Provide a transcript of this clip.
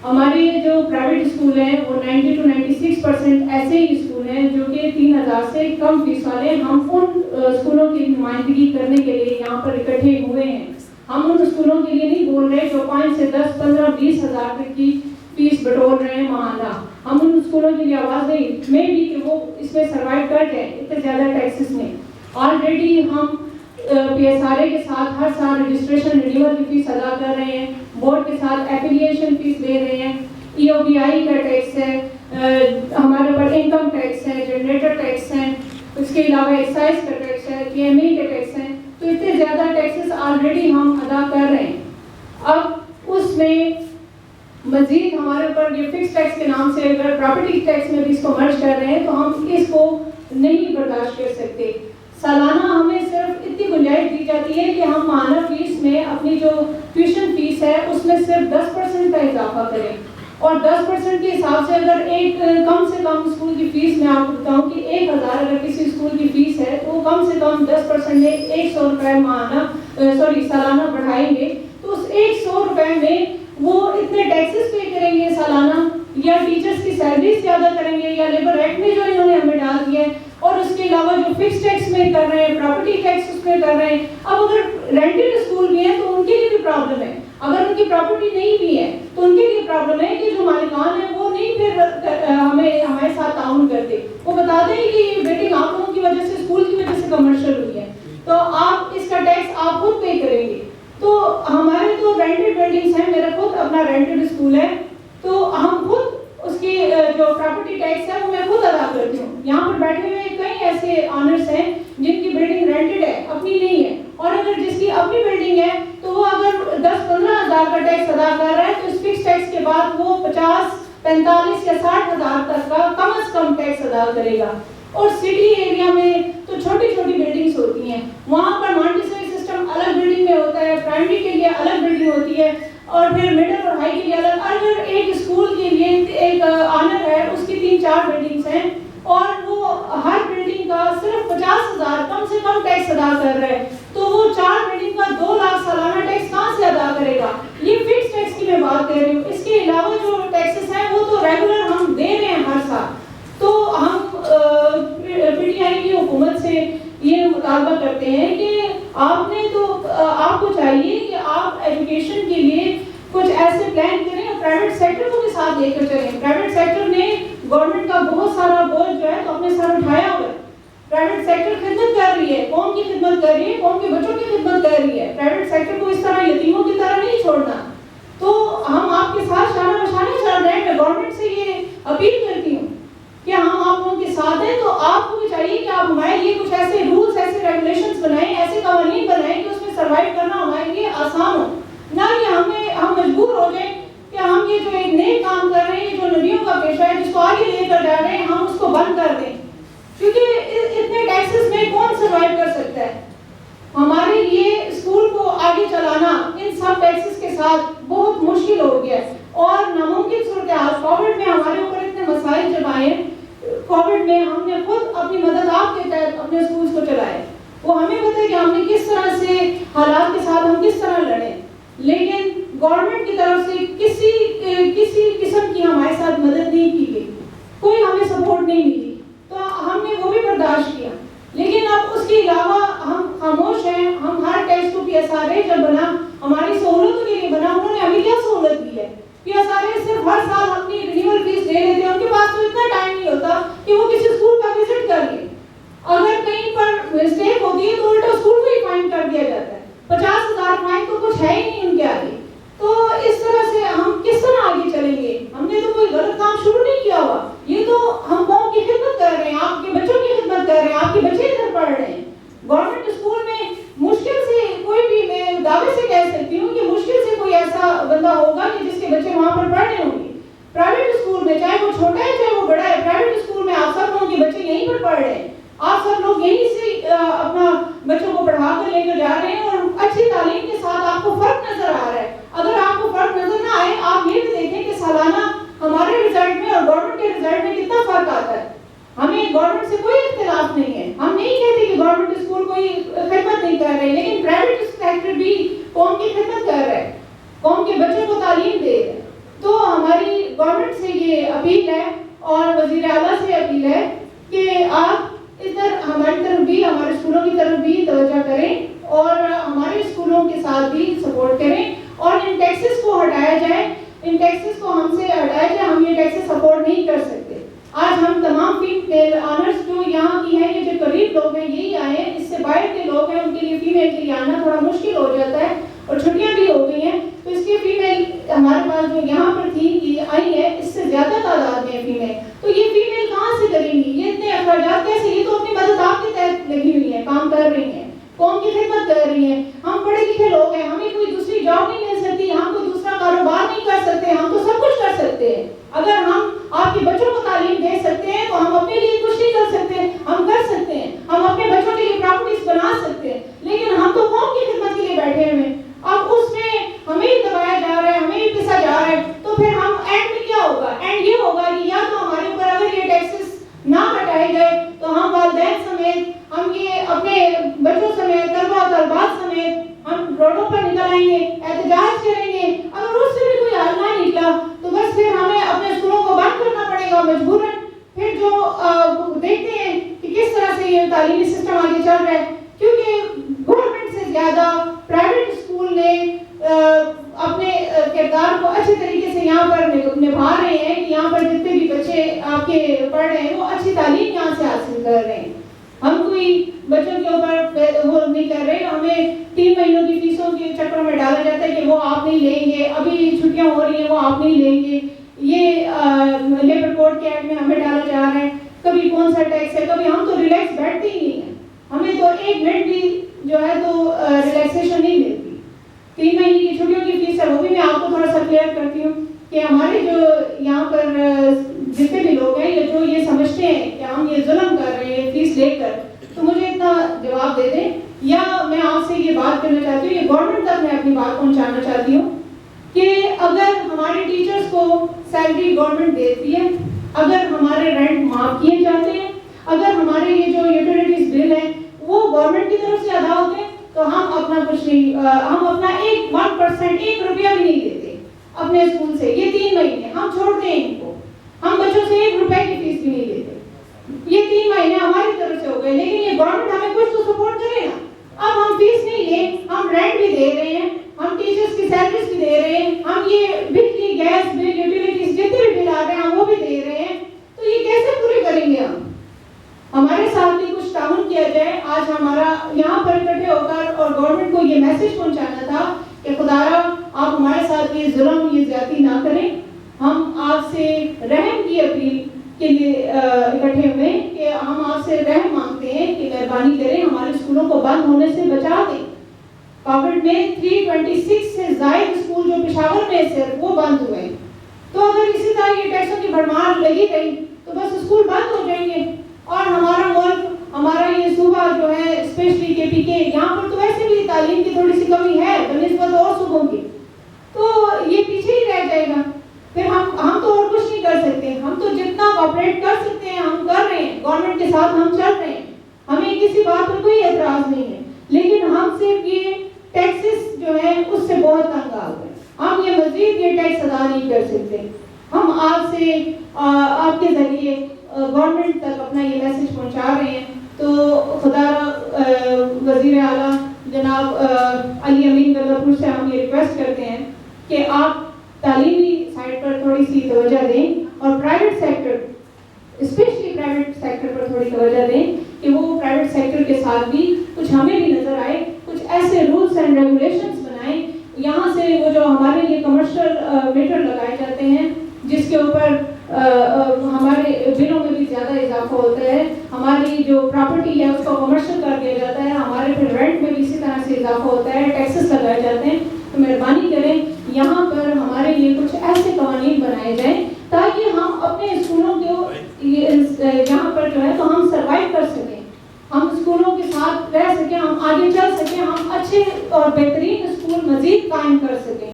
ہمارے جو private school ہیں وہ 90 to 96% ایسے ہی اسکول ہیں جو کہ 3000 سے کم فیس والے ہیں. ہم ان اسکولوں کی نمائندگی کرنے کے لیے یہاں پر اکٹھے ہوئے ہیں. ہم ان اسکولوں کے لیے نہیں بول رہے جو 5 سے 10 15 20 ہزار تک کی فیس بٹور رہے ہیں ماہانہ. ہم ان اسکولوں کے لیے آواز نہیں میں بھی کہ وہ اس میں سروائیو کر جائیں اتنے زیادہ ٹیکسز میں. آلریڈی ہم پی ایس آر اے کے ساتھ ہر سال رجسٹریشن رینیول کی فیس ادا کر رہے ہیں, بورڈ کے ساتھ ایفیلیشن فیس دے رہے ہیں, ای او بی آئی کا ٹیکس ہے, ہمارے اوپر انکم ٹیکس ہے, جنریٹر ٹیکس ہیں, اس کے علاوہ ایکسائز کا ٹیکس ہے, ٹی ایم ای کے ٹیکس ہیں. تو اتنے زیادہ ٹیکسز آلریڈی ہم ادا کر رہے ہیں. اب اس میں مزید ہمارے اوپر یہ فکس ٹیکس کے نام سے اگر پراپرٹی ٹیکس میں بھی اس کو مرج کر رہے ہیں تو ہم اس کو نہیں برداشت کر سکتے. سالانہ ہمیں صرف اتنی گنجائش دی جاتی ہے کہ ہم ماہانہ فیس میں اپنی جو ٹیوشن فیس ہے اس میں صرف 10% کا اضافہ کریں. اور 10% کے حساب سے اگر ایک کم سے کم اسکول کی فیس میں آپ کو بتاؤں کہ 1000 اگر کسی اسکول کی فیس ہے تو کم سے کم 10% میں 100 روپے سالانہ بڑھائیں گے تو اس 100 روپے میں وہ اتنے ٹیکسز پے کریں گے سالانہ, یا ٹیچرز کی سیلریز زیادہ کریں گے, یا لیبر ایکٹ میں جو انہوں نے ہمیں ڈال دیا ہے, اور اس کے علاوہ جو فکس ٹیکس میں کر رہے ہیں, پراپرٹی ٹیکس اس میں کر رہے ہیں. اب اگر رینٹڈ اسکول بھی ہیں تو ان کے لیے بھی پرابلم ہے. اگر ان کی پراپرٹی نہیں بھی ہے تو ان کے لیے پرابلم ہے کہ جو مالکان ہیں وہ نہیں پھر ہمارے ساتھ تعاون کرتے. وہ بتا دیں کہ یہ بلڈنگ آپ لوگوں کی وجہ سے, اسکول کی وجہ سے کمرشل ہوئی ہے تو آپ اس کا ٹیکس آپ خود پے کریں گے. تو ہمارے تو رینٹڈ بلڈنگس ہیں, میرا خود اپنا رینٹڈ اسکول ہے, تو ہم خود اس کی جو پراپرٹی ٹیکس ہے وہ میں خود ادا کرتی ہوں. یہاں پر بیٹھے ہوئے کئی ایسے آنرس ہیں جن کی بلڈنگ رینٹڈ ہے, اپنی نہیں ہے, اور اگر جس کی اپنی بلڈنگ ہے تو وہ اگر 10-15 ہزار کا ٹیکس ادا کر رہا ہے تو اس فکس ٹیکس کے بعد وہ 50-45 یا 60 ہزار تک کا کم از کم ٹیکس ادا کرے گا. اور سٹی ایریا میں تو چھوٹی چھوٹی بلڈنگس ہوتی ہیں, وہاں پر مانٹیسوری سسٹم الگ بلڈنگ میں ہوتا ہے, پرائمری کے لیے الگ بلڈنگ ہوتی ہے, اور پھر مڈل اور ہائی کے لیے الگ. اگر ایک اسکول کے لیے ایک آنر ہے, اس کی 3-4 بلڈنگس ہیں اور وہ ہر بلڈنگ کا صرف 50,000 کم سے کم ٹیکس ادا کر رہے ہیں, تو وہ 4 بلڈنگ کا 2 لاکھ سالانہ ٹیکس کہاں سے ادا کرے گا؟ یہ فکس ٹیکس کی میں بات کر رہی ہوں. اس کے علاوہ جو ٹیکسز ہیں وہ تو ریگولر ہم دے رہے ہیں ہر سال. تو ہم پی ٹی آئی کی حکومت سے یہ مطالبہ کرتے ہیں کہ آپ نے تو آپ کو چاہیے کہ آپ ایجوکیشن کے لیے کچھ ایسے پلان کریں اور پرائیویٹ سیکٹر کو بھی ساتھ لے کر چلیں. پرائیویٹ سیکٹر نے گورنمنٹ کا بہت سارا بوجھ جو ہے تو اپنے سر اٹھایا ہوا ہے. پرائیویٹ سیکٹر خدمت کر رہی ہے, قوم کی خدمت کر رہی ہے, قوم کے بچوں کی خدمت کر رہی ہے. پرائیویٹ سیکٹر کو اس طرح یتیموں کی طرح نہیں چھوڑنا. تو ہم آپ کے ساتھ شانہ بشانہ چل رہے ہیں. میں گورنمنٹ سے یہ اپیل کرتی ہوں کہ ہم آپ لوگوں کے ساتھ ہیں, تو آپ کو بھی چاہیے کہ آپ ہمارے لیے کچھ ایسے رولز, ایسے ریگولیشنز بنائیں, ایسے قوانین بنائیں کہ اس میں سروائیو کرنا ہمارے لیے آسان ہو, نہ کہ ہم مجبور ہو جائیں کہ ہم یہ جو ایک نئے کام کر رہے ہیں, یہ جو نبیوں کا پیشہ ہے جس کو آگے لے کر جا رہے ہیں, ہم اس کو بند کر دیں. کیونکہ اتنے ٹیکسز میں کون سروائیو کر سکتا ہے؟ ہمارے لیے اسکول کو آگے چلانا ان سب ٹیکسز کے ساتھ بہت مشکل ہو گیا ہے اور ناممکن صورتحال. کووڈ میں ہمارے اوپر اتنے مسائل جب آئے, کووڈ میں ہم نے خود اپنی مدد آپ کے تحت اپنے اسکولز کو چلائے. وہ ہمیں پتہ ہے کہ ہم نے کس طرح سے حالات کے ساتھ ہم کس طرح لڑے, لیکن گورنمنٹ کی طرف سے کسی قسم کی ہمارے ساتھ مدد نہیں کی گئی, کوئی ہمیں سپورٹ نہیں ملی, تو ہم نے وہ بھی برداشت کیا. لیکن اب اس کے علاوہ ہم خاموش ہیں. ہم ہر ٹیکس کو پی ایس آر اے جب بنا ہماری سہولتوں کے لیے بنا, انہوں نے ہمیں کیا سہولت دی ہے؟ پی ایس آر اے صرف ہر سال اپنی رینیول فیس دے لیتے ہیں. ان کے پاس تو اتنا ٹائم نہیں ہوتا کہ وہ کسی اسکول کا وزٹ کر لیں. اگر کہیں پر مسٹیک ہوتی ہے تو الٹا اسکول کو ہی فائن کر دیا جاتا ہے. 50,000 فائن تو کچھ ہے ہی نہیں ان کے آگے. تو اس طرح سے ہم کس طرح آگے چلیں گے؟ ہم نے تو کوئی غلط کام شروع نہیں کیا ہوا. یہ تو ہم قوم کی خدمت کر رہے ہیں, آپ کے بچوں کی خدمت کر رہے ہیں, آپ کے بچے ادھر پڑھ رہے ہیں. گورنمنٹ اسکول میں مشکل سے کوئی بھی, میں دعوے سے کہہ سکتی ہوں کہ مشکل سے کوئی ایسا بندہ ہوگا کہ جس کے بچے وہاں پر پڑھ رہے ہوں گے. پرائیویٹ اسکول میں چاہے وہ چھوٹا ہے چاہے وہ بڑا ہے, پرائیویٹ اسکول میں آپ سب لوگوں کے بچے یہیں پر پڑھ رہے ہیں. آپ سب لوگ یہیں سے اپنا بچوں کو پڑھا کر لے کر جا رہے ہیں اور اچھی تعلیم کے ساتھ آپ کو فرق نظر آ رہا ہے. اگر آپ کو فرق نظر نہ آئے, آپ یہ بھی دیکھیں کہ سالانہ ہمارے رزلٹ میں اور گورنمنٹ کے رزلٹ میں کتنا فرق آتا ہے. ہمیں گورنمنٹ سے کوئی اختلاف نہیں ہے. ہم نہیں کہتے کہ گورنمنٹ اسکول کوئی خدمت نہیں کر رہے, لیکن پرائیویٹ سیکٹر بھی قوم کی خدمت کر رہا ہے, قوم کے بچوں کو تعلیم دے رہا ہے. تو ہماری اپیل ہے اور وزیر اعلیٰ سے اپیل ہے کہ آپ ادھر ہماری طرف بھی, ہمارے اسکولوں کی طرف بھی توجہ کریں اور ہمارے اسکولوں کے ساتھ بھی سپورٹ کریں اور ان ٹیکسز کو ہٹایا جائے, ان ٹیکسز کو ہم سے ہٹایا جائے. ہم یہ ٹیکسز سپورٹ نہیں کر سکتے. آج ہم تمام فیمیل آنرز جو یہاں کی ہیں, یہ جو قریب لوگ ہیں یہی آئے ہیں, اس سے باہر کے لوگ ہیں ان کے لیے فیمیل کے لیے آنا تھوڑا مشکل ہو جاتا ہے اور چھٹیاں بھی ہو گئی ہیں, تو اس لیے فیمیل ہمارے پاس جو یہاں پر تھی یہ آئی ہے, اس سے زیادہ تعداد میں فیمیل. تو یہ فیمیل کہاں سے کریں گی, یہ اتنے اخراجات کیسے؟ یہ تو اپنی مدد آپ کے تحت لگی ہوئی ہیں, کام کر رہی ہیں, قوم کی خدمت کر رہی ہیں. ہم پڑھے لکھے لوگ ہیں, ہمیں کوئی دوسری جاب نہیں مل سکتی, ہم کوئی دوسرا کاروبار نہیں کر سکتے, ہم تو سب کچھ کر سکتے ہیں. اگر ہم آپ کے بچوں کو تعلیم دے سکتے ہیں تو ہم اپنے لیے کچھ نہیں کر سکتے, ہم کر سکتے ہیں, ہم اپنے بچوں کے لیے پراپرٹیز بنا سکتے ہیں, لیکن ہم تو قوم کی خدمت کے لیے بیٹھے ہوئے ہیں. اب اس میں ہمیں ہی دبایا جا رہا ہے, ہمیں ہی پسا جا رہا ہے, تو پھر ہم اینڈ میں کیا ہوگا؟ اینڈ یہ ہوگا کہ یا تو ہمارے اوپر اگر یہ ٹیکسز نہ ہٹائے گئے تو ہم والدین سمیت, ہم یہ اپنے بچوں سمیت, طلباء و طالبات سمیت ہم روڈوں پر نکل آئیں گے, احتجاج کریں گے. اگر اس سے بھی کوئی حل نہ نکلا تو بس پھر ہمیں اپنے اسکولوں کو بند کرنا پڑے گا مجبوراً. پھر جو دیکھتے ہیں کہ کس طرح سے یہ تعلیمی سسٹم آگے چل رہا ہے, کیونکہ گورنمنٹ سے زیادہ پرائیویٹ اسکول نے اپنے کردار کو اچھے طریقے سے یہاں پر نبھا رہے ہیں کہ یہاں پر جتنے بھی بچے آپ کے پڑھ رہے ہیں وہ اچھی تعلیم یہاں سے حاصل کر رہے ہیں. ہم کوئی بچوں کے اوپر وہ نہیں کر رہے, ہمیں 3 مہینوں کی فیسوں کے چکر میں ڈالا جاتا ہے کہ وہ آپ نہیں لیں گے, ابھی چھٹیاں ہو رہی ہیں وہ آپ نہیں لیں گے. یہ لیبر کوڈ کے ایکٹ میں ہمیں ڈالا جا رہا ہے, کبھی کون سا ٹیکس ہے, کبھی ہم تو ریلیکس بیٹھتے ہی نہیں ہیں, ہمیں تو 1 منٹ بھی جو ہے تو ریلیکسیشن نہیں ملتی. 3 مہینے کی چھٹیوں کی فیس ہے وہ بھی میں آپ کو تھوڑا سا کلیئر کرتی ہوں کہ ہمارے جو یہاں پر جتنے بھی لوگ ہیں یا جو یہ سمجھتے ہیں کہ ہم یہ ظلم کر رہے ہیں فیس لے کر, تو مجھے اتنا جواب دے دیں, یا میں آپ سے یہ بات کرنا چاہتی ہوں, یہ گورنمنٹ تک میں اپنی بات پہنچانا چاہتی ہوں کہ اگر ہمارے ٹیچرز کو سیلری گورنمنٹ دیتی ہے, اگر ہمارے رینٹ معاف کیے جاتے ہیں, اگر ہمارے یہ جو یوٹیلیٹیز بل ہیں وہ گورنمنٹ کی طرف سے ادا ہوتے ہیں, تو ہم اپنا کچھ نہیں, ہم اپنا 1% 1 روپیہ بھی نہیں دیتے اپنے اسکول سے. یہ 3 مہینے ہم چھوڑتے ہیں ان کو, ہم بچوں سے 1 روپے کی فیس بھی نہیں دیتے. یہ 3 مہینے ہماری طرف سے ہو گئے, لیکن یہ گورنمنٹ ہمیں کچھ تو سپورٹ کرے نا. اب ہم فیس نہیں لیں, ہم رینٹ بھی دے رہے ہیں, ہم ٹیچرز کی سیلریز بھی دے رہے ہیں, ہم یہ بجلی گیس بل یوٹیلیٹیز جتنے بھی بل آ رہے ہیں ہم وہ بھی دے رہے ہیں, تو یہ کیسے پورے کریں گے ہم؟ ہمارے ساتھ بھی کچھ تعاون کیا جائے. آج ہمارا یہاں پر اکٹھے ہو کر اور گورنمنٹ کو یہ میسج پہنچانا تھا کہ خدایا آپ ہمارے ساتھ یہ ظلم یہ زیادتی نہ کریں. ہم آپ سے رحم کی اپیل کے لیے اکٹھے ہوئے کہ ہم آپ سے رحم مانگتے ہیں کہ مہربانی کریں ہمارے اسکولوں کو بند ہونے سے بچا دیں. کووڈ میں 326 سے زائد اسکول جو پشاور میں صرف وہ بند ہوئے, تو اگر اسی طرح یہ ٹیکسوں کی بھرمار لگی گئی تو بس اسکول بند ہو جائیں گے. اور ہمارا ملک, ہمارا یہ صوبہ جو ہے اسپیشلی KPK, یہاں پر تو ویسے بھی تعلیم کی تھوڑی سی کمی ہے بنسبت اور صوبوں کی, تو یہ پیچھے ہی رہ جائے گا. پھر ہم تو اور کچھ نہیں کر سکتے, ہم تو جتنا کوآپریٹ کر سکتے ہیں ہم کر رہے ہیں, گورنمنٹ کے ساتھ ہم چل رہے ہیں, ہمیں کسی بات پر کوئی اعتراض نہیں ہے, لیکن ہم صرف یہ ٹیکسز جو ہے اس سے بہت تنگ آ گئے. ہم یہ مزید یہ ٹیکس ادا نہیں کر سکتے. ہم آپ سے آپ کے ذریعے گورنمنٹ تک اپنا یہ میسج پہنچا رہے ہیں. تو خدا وزیر اعلیٰ جناب علی امین گلرپور سے ہم یہ ریکویسٹ کرتے ہیں کہ آپ تعلیمی سائڈ پر تھوڑی سی توجہ دیں اور private sector specially private sector پر تھوڑی توجہ دیں کہ وہ پرائیویٹ سیکٹر کے ساتھ بھی کچھ ہمیں بھی نظر آئے, کچھ ایسے رولس اینڈ ریگولیشنز بنائیں یہاں سے وہ جو ہمارے لیے کمرشل میٹر لگائے جاتے ہیں جس کے اوپر ہمارے بلوں میں بھی زیادہ اضافہ ہوتا ہے, ہماری جو پراپرٹی ہے اس کو کمرشل کر دیا جاتا ہے, ہمارے پھر رینٹ میں بھی اسی طرح سے اضافہ ہوتا ہے, ٹیکسز لگائے جاتے ہیں. تو مہربانی کریں یہاں پر ہمارے لیے کچھ ایسے قوانین بنائے جائیں تاکہ ہم اپنے اسکولوں کو یہاں پر جو ہے تو ہم سروائیو کر سکیں, ہم اسکولوں کے ساتھ رہ سکیں, ہم آگے چل سکیں, ہم اچھے اور بہترین اسکول مزید قائم کر سکیں.